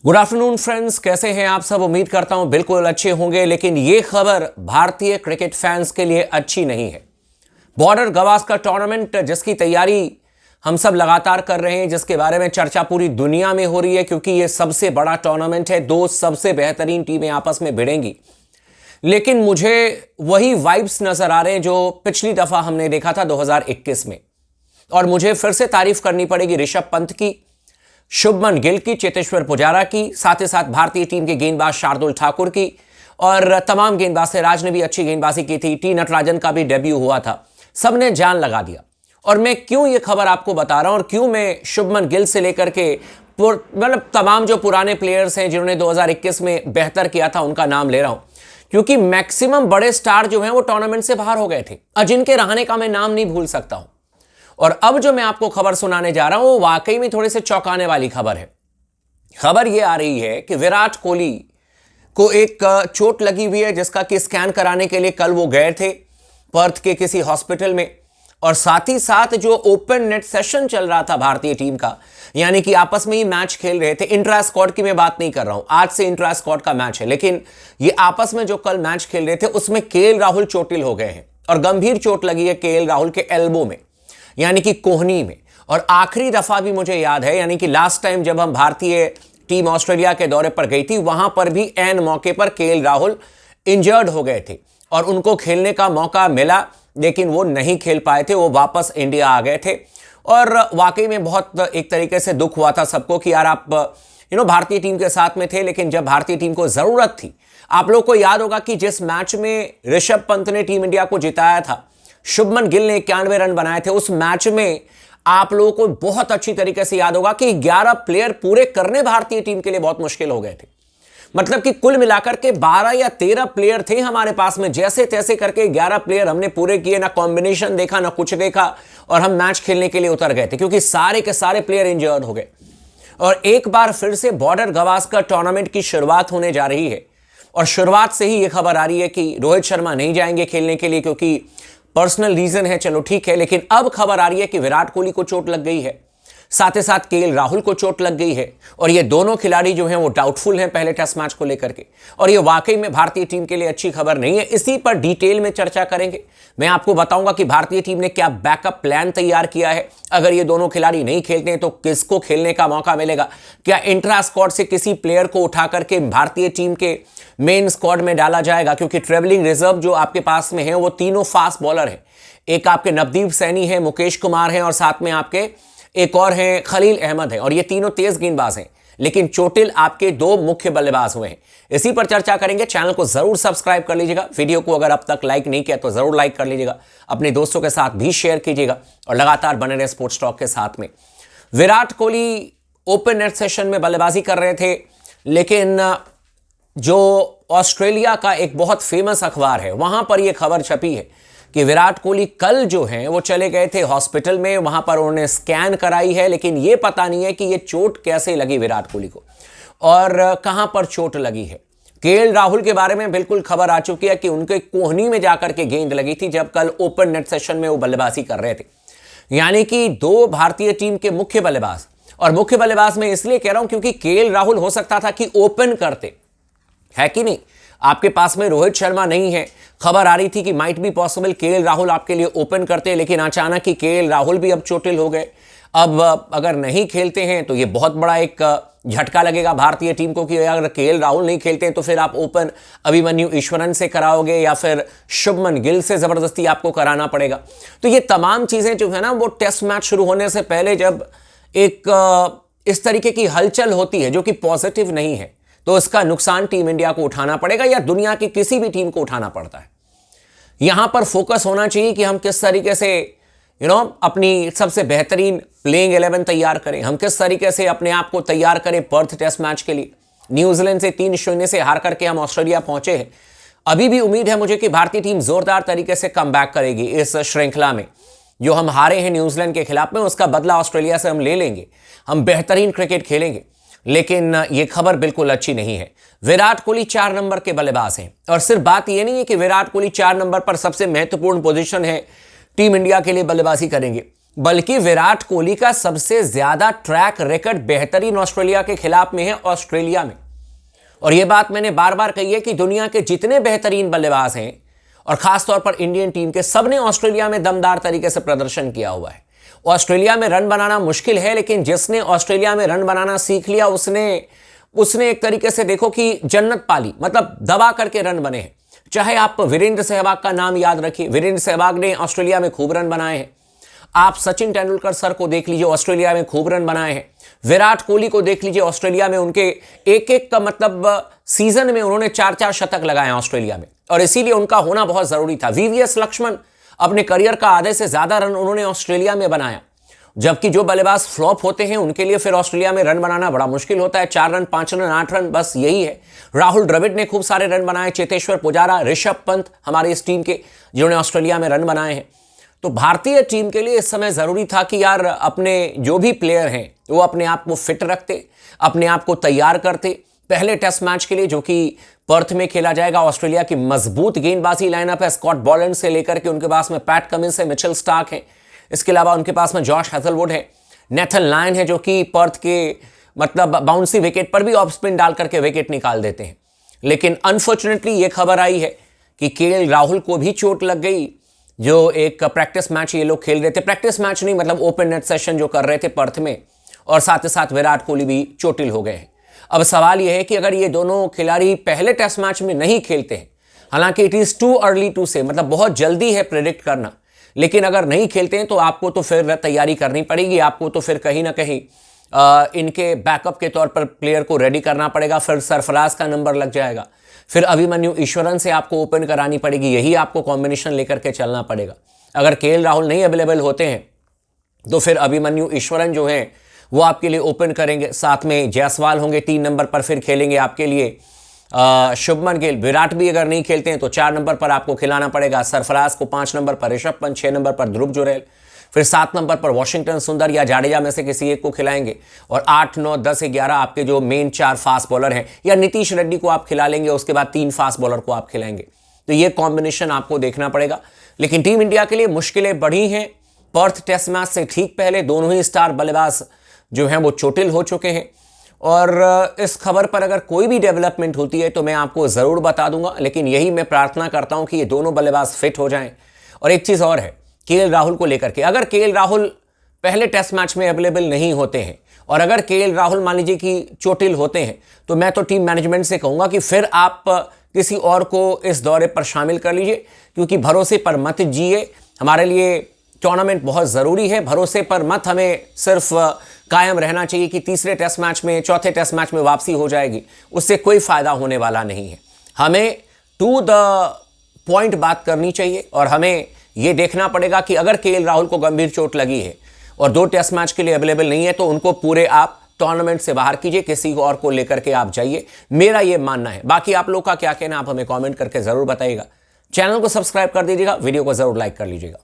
Good afternoon friends, कैसे हैं आप सब। उम्मीद करता हूं बिल्कुल अच्छे होंगे। लेकिन यह खबर भारतीय क्रिकेट फैंस के लिए अच्छी नहीं है। बॉर्डर गवास्कर टूर्नामेंट जिसकी तैयारी हम सब लगातार कर रहे हैं, जिसके बारे में चर्चा पूरी दुनिया में हो रही है, क्योंकि यह सबसे बड़ा टूर्नामेंट है। दो सबसे बेहतरीन टीमें आपस में भिड़ेंगी। लेकिन मुझे वही वाइब्स नजर आ रहे हैं जो पिछली दफा हमने देखा था 2021 में। और मुझे फिर से तारीफ करनी पड़ेगी ऋषभ पंत की, शुभमन गिल की, चेतेश्वर पुजारा की, साथ ही साथ भारतीय टीम के गेंदबाज शार्दुल ठाकुर की, और तमाम गेंदबाज से राज ने भी अच्छी गेंदबाजी की थी। टी नटराजन का भी डेब्यू हुआ था। सबने जान लगा दिया। और मैं क्यों ये खबर आपको बता रहा हूं और क्यों मैं शुभमन गिल से लेकर के मतलब तमाम जो पुराने प्लेयर्स हैं जिन्होंने 2021 में बेहतर किया था उनका नाम ले रहा हूं, क्योंकि मैक्सिमम बड़े स्टार जो हैं वो टूर्नामेंट से बाहर हो गए थे। और जिनके रहने का मैं नाम नहीं भूल सकता हूं। और अब जो मैं आपको खबर सुनाने जा रहा हूं वो वाकई में थोड़ी से चौंकाने वाली खबर है। खबर यह आ रही है कि विराट कोहली को एक चोट लगी हुई है, जिसका कि स्कैन कराने के लिए कल वो गए थे पर्थ के किसी हॉस्पिटल में। और साथ ही साथ जो ओपन नेट सेशन चल रहा था भारतीय टीम का, यानी कि आपस में ही मैच खेल रहे थे। इंट्रा स्क्वाड की मैं बात नहीं कर रहा हूं, आज से इंट्रा स्क्वाड का मैच है, लेकिन ये आपस में जो कल मैच खेल रहे थे उसमें केएल राहुल चोटिल हो गए हैं और गंभीर चोट लगी है केएल राहुल के एल्बो में, यानी कि कोहनी में। और आखिरी दफा भी मुझे याद है, यानी कि लास्ट टाइम जब हम भारतीय टीम ऑस्ट्रेलिया के दौरे पर गई थी, वहां पर भी एन मौके पर केएल राहुल इंजर्ड हो गए थे और उनको खेलने का मौका मिला, लेकिन वो नहीं खेल पाए थे। वो वापस इंडिया आ गए थे। और वाकई में बहुत एक तरीके से दुख हुआ था सबको कि यार आप भारतीय टीम के साथ में थे, लेकिन जब भारतीय टीम को जरूरत थी, आप लोग को याद होगा कि जिस मैच में ऋषभ पंत ने टीम इंडिया को जिताया था, शुभमन गिल ने 91 रन बनाए थे। उस मैच में आप लोगों को बहुत अच्छी तरीके से याद होगा कि 11 प्लेयर पूरे करने भारतीय टीम के लिए बहुत मुश्किल हो गए थे। मतलब कि कुल मिलाकर के 12 या 13 प्लेयर थे हमारे पास में, जैसे तैसे करके 11 प्लेयर हमने पूरे किए। ना कॉम्बिनेशन देखा, ना कुछ देखा, और हम मैच खेलने के लिए उतर गए थे, क्योंकि सारे के सारे प्लेयर इंजर्ड हो गए। और एक बार फिर से बॉर्डर गवास्कर टूर्नामेंट की शुरुआत होने जा रही है। और शुरुआत से ही यह खबर आ रही है कि रोहित शर्मा नहीं जाएंगे खेलने के लिए, क्योंकि पर्सनल रीजन है। चलो ठीक है, लेकिन अब खबर आ रही है कि विराट कोहली को चोट लग गई है, साथ ही साथ केएल राहुल को चोट लग गई है। और ये दोनों खिलाड़ी जो हैं वो डाउटफुल हैं पहले टेस्ट मैच को लेकर के। और ये वाकई में भारतीय टीम के लिए अच्छी खबर नहीं है। इसी पर डिटेल में चर्चा करेंगे। मैं आपको बताऊंगा कि भारतीय टीम ने क्या बैकअप प्लान तैयार किया है। अगर ये दोनों खिलाड़ी नहीं खेलते हैं तो किसको खेलने का मौका मिलेगा। क्या इंट्रा स्क्वाड से किसी प्लेयर को उठा करके भारतीय टीम के मेन स्क्वाड में डाला जाएगा, क्योंकि ट्रेवलिंग रिजर्व जो आपके पास में है वो तीनों फास्ट बॉलर हैं। एक आपके नवदीप सैनी है, मुकेश कुमार है, और साथ में आपके एक और हैं खलील अहमद है। और ये तीनों तेज गेंदबाज हैं, लेकिन चोटिल आपके दो मुख्य बल्लेबाज हुए हैं। इसी पर चर्चा करेंगे। चैनल को जरूर सब्सक्राइब कर लीजिएगा। वीडियो को अगर अब तक लाइक नहीं किया तो जरूर लाइक कर लीजिएगा। अपने दोस्तों के साथ भी शेयर कीजिएगा और लगातार बने रहे स्पोर्ट्स टॉक के साथ में। Virat Kohli open net session में बल्लेबाजी कर रहे थे, लेकिन जो ऑस्ट्रेलिया का एक बहुत फेमस अखबार है वहां पर यह खबर छपी है कि विराट कोहली कल जो हैं वो चले गए थे हॉस्पिटल में। वहां पर उन्होंने स्कैन कराई है, लेकिन ये पता नहीं है कि ये चोट कैसे लगी विराट कोहली को और कहां पर चोट लगी है। केएल राहुल के बारे में बिल्कुल खबर आ चुकी है कि उनके कोहनी में जाकर के गेंद लगी थी जब कल ओपन नेट सेशन में वो बल्लेबाजी कर रहे थे। यानी कि दो भारतीय टीम के मुख्य बल्लेबाज, और मुख्य बल्लेबाज में इसलिए कह रहा हूं क्योंकि केएल राहुल हो सकता था कि ओपन करते, है कि नहीं। आपके पास में रोहित शर्मा नहीं है। खबर आ रही थी कि might be possible KL Rahul आपके लिए ओपन करते, लेकिन अचानक ही केएल राहुल भी अब चोटिल हो गए। अब अगर नहीं खेलते हैं तो ये बहुत बड़ा एक झटका लगेगा भारतीय टीम को कि अगर केएल राहुल नहीं खेलते हैं तो फिर आप ओपन अभिमन्यु ईश्वरन से कराओगे या फिर शुभमन गिल से जबरदस्ती आपको कराना पड़ेगा। तो ये तमाम चीजें जो है ना, वो टेस्ट मैच शुरू होने से पहले जब एक इस तरीके की हलचल होती है जो कि पॉजिटिव नहीं है, तो इसका नुकसान टीम इंडिया को उठाना पड़ेगा या दुनिया की किसी भी टीम को उठाना पड़ता है। यहां पर फोकस होना चाहिए कि हम किस तरीके से अपनी सबसे बेहतरीन प्लेइंग 11 तैयार करें, हम किस तरीके से अपने आप को तैयार करें पर्थ टेस्ट मैच के लिए। न्यूजीलैंड से 3-0 से हार करके हम ऑस्ट्रेलिया पहुंचे हैं। अभी भी उम्मीद है मुझे कि भारतीय टीम जोरदार तरीके से कमबैक करेगी इस श्रृंखला में। जो हम हारे हैं न्यूजीलैंड के खिलाफ में, उसका बदला ऑस्ट्रेलिया से हम ले लेंगे। हम बेहतरीन क्रिकेट खेलेंगे। लेकिन यह खबर बिल्कुल अच्छी नहीं है। विराट कोहली 4 नंबर के बल्लेबाज हैं, और सिर्फ बात यह नहीं है कि विराट कोहली 4 नंबर पर सबसे महत्वपूर्ण पोजीशन है टीम इंडिया के लिए बल्लेबाजी करेंगे। बल्कि विराट कोहली का सबसे ज्यादा ट्रैक रिकॉर्ड बेहतरीन ऑस्ट्रेलिया के खिलाफ में है, ऑस्ट्रेलिया में। और यह बात मैंने बार बार कही है कि दुनिया के जितने बेहतरीन बल्लेबाज हैं और खासतौर पर इंडियन टीम के, सबने ऑस्ट्रेलिया में दमदार तरीके से प्रदर्शन किया हुआ है। ऑस्ट्रेलिया में रन बनाना मुश्किल है, लेकिन जिसने ऑस्ट्रेलिया में रन बनाना सीख लिया उसने एक तरीके से देखो कि जन्नत पाली, मतलब दबा करके रन बने हैं। चाहे आप वीरेंद्र सहवाग का नाम याद रखिए, वीरेंद्र सहवाग ने ऑस्ट्रेलिया में खूब रन बनाए हैं। आप सचिन तेंदुलकर सर को देख लीजिए, ऑस्ट्रेलिया में खूब रन बनाए हैं। विराट कोहली को देख लीजिए, ऑस्ट्रेलिया में उनके एक का मतलब सीजन में उन्होंने 4-4 शतक लगाए ऑस्ट्रेलिया में, और इसीलिए उनका होना बहुत जरूरी था। वीवीएस लक्ष्मण अपने करियर का आधे से ज्यादा रन उन्होंने ऑस्ट्रेलिया में बनाया, जबकि जो बल्लेबाज फ्लॉप होते हैं उनके लिए फिर ऑस्ट्रेलिया में रन बनाना बड़ा मुश्किल होता है। 4 रन, 5 रन, 8 रन, बस यही है। राहुल द्रविड़ ने खूब सारे रन बनाए, चेतेश्वर पुजारा, ऋषभ पंत हमारे इस टीम के, जिन्होंने ऑस्ट्रेलिया में रन बनाए हैं। तो भारतीय टीम के लिए इस समय जरूरी था कि यार अपने जो भी प्लेयर हैं वो अपने आप को फिट रखते, अपने आप को तैयार करते पहले टेस्ट मैच के लिए, जो कि पर्थ में खेला जाएगा। ऑस्ट्रेलिया की मजबूत गेंदबाजी लाइनअप है, स्कॉट बॉलैंड से लेकर के उनके पास में पैट कमिंस है, मिचेल स्टार्क है, इसके अलावा उनके पास में जॉश हेजलवुड है, नेथन लायन है, जो कि पर्थ के मतलब बाउंसी विकेट पर भी ऑफ स्पिन डाल करके विकेट निकाल देते हैं। लेकिन अनफॉर्चुनेटली ये खबर आई है कि केएल राहुल को भी चोट लग गई, जो एक प्रैक्टिस मैच ये लोग खेल रहे थे, प्रैक्टिस मैच नहीं मतलब ओपन नेट सेशन जो कर रहे थे पर्थ में, और साथ ही साथ विराट कोहली भी चोटिल हो गए हैं। अब सवाल यह है कि अगर ये दोनों खिलाड़ी पहले टेस्ट मैच में नहीं खेलते हैं, हालांकि it is too early to say, मतलब बहुत जल्दी है प्रेडिक्ट करना, लेकिन अगर नहीं खेलते हैं तो आपको तो फिर तैयारी करनी पड़ेगी, आपको तो फिर कहीं ना कहीं इनके बैकअप के तौर पर प्लेयर को रेडी करना पड़ेगा। फिर सरफराज का नंबर लग जाएगा, फिर अभिमन्यु ईश्वरन से आपको ओपन करानी पड़ेगी, यही आपको कॉम्बिनेशन लेकर के चलना पड़ेगा। अगर केएल राहुल नहीं अवेलेबल होते हैं तो फिर अभिमन्यु ईश्वरन जो हैं वो आपके लिए ओपन करेंगे, साथ में जायसवाल होंगे 3 नंबर पर, फिर खेलेंगे आपके लिए शुभमन गिल। विराट भी अगर नहीं खेलते हैं तो 4 नंबर पर आपको खिलाना पड़ेगा सरफराज को, 5 नंबर पर ऋषभ पंत, 6 नंबर पर ध्रुव जुरैल, फिर 7 नंबर पर वॉशिंगटन सुंदर या जाडेजा में से किसी एक को खिलाएंगे, और 8, 9, 10, 11 आपके जो मेन 4 फास्ट बॉलर हैं, या नीतीश रेड्डी को आप खिला लेंगे, उसके बाद 3 फास्ट बॉलर को आप खिलाएंगे। तो ये कॉम्बिनेशन आपको देखना पड़ेगा। लेकिन टीम इंडिया के लिए मुश्किलें बढ़ी हैं। पर्थ टेस्ट मैच से ठीक पहले दोनों ही स्टार बल्लेबाज जो हैं वो चोटिल हो चुके हैं, और इस खबर पर अगर कोई भी डेवलपमेंट होती है तो मैं आपको ज़रूर बता दूंगा। लेकिन यही मैं प्रार्थना करता हूं कि ये दोनों बल्लेबाज फिट हो जाएं। और एक चीज़ और है केएल राहुल को लेकर के, अगर केएल राहुल पहले टेस्ट मैच में अवेलेबल नहीं होते हैं, और अगर केएल राहुल मान लीजिए कि चोटिल होते हैं, तो मैं तो टीम मैनेजमेंट से कहूँगा कि फिर आप किसी और को इस दौरे पर शामिल कर लीजिए, क्योंकि भरोसे पर मत जिए। हमारे लिए टूर्नामेंट बहुत ज़रूरी है, भरोसे पर मत हमें सिर्फ कायम रहना चाहिए कि तीसरे टेस्ट मैच में, चौथे टेस्ट मैच में वापसी हो जाएगी, उससे कोई फ़ायदा होने वाला नहीं है। हमें टू द पॉइंट बात करनी चाहिए, और हमें ये देखना पड़ेगा कि अगर केएल राहुल को गंभीर चोट लगी है और 2 टेस्ट मैच के लिए अवेलेबल नहीं है, तो उनको पूरे आप टूर्नामेंट से बाहर कीजिए, किसी और को लेकर के आप जाइए, मेरा ये मानना है। बाकी आप लोग का क्या कहना, आप हमें कमेंट करके ज़रूर बताइएगा। चैनल को सब्सक्राइब कर दीजिएगा, वीडियो को ज़रूर लाइक कर लीजिएगा।